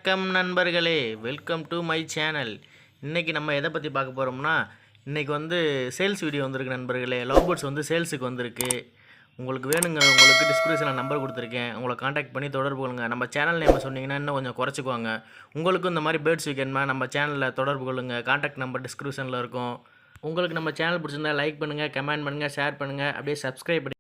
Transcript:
வணக்கம் நண்பர்களே, welcome to my channel. இன்றைக்கி நம்ம எதை பற்றி பார்க்க போகிறோம்னா, இன்றைக்கி வந்து சேல்ஸ் வீடியோ வந்திருக்கு நண்பர்களே. லவ் பேர்ட்ஸ் வந்து சேல்ஸுக்கு வந்திருக்கு. உங்களுக்கு வேணுங்கிறவங்களுக்கு டிஸ்கிரிப்ஷனில் நம்பர் கொடுத்துருக்கேன். உங்களை காண்டாக்ட் பண்ணி தொடர்பு கொள்ளுங்கள். நம்ம சேனல் நேம் சொன்னீங்கன்னா இன்னும் கொஞ்சம் குறைச்சிக்குவாங்க. உங்களுக்கும் இந்த மாதிரி பேர்ட்ஸ் விற்கணுமா நம்ம சேனலில் தொடர்பு கொள்ளுங்கள். காண்டாக்ட் நம்பர் டிஸ்கிரிப்ஷனில் இருக்கும். உங்களுக்கு நம்ம சேனல் பிடிச்சிருந்தா லைக் பண்ணுங்கள், கமெண்ட் பண்ணுங்கள், ஷேர் பண்ணுங்கள், அப்படியே சப்ஸ்கிரைப் பண்ணி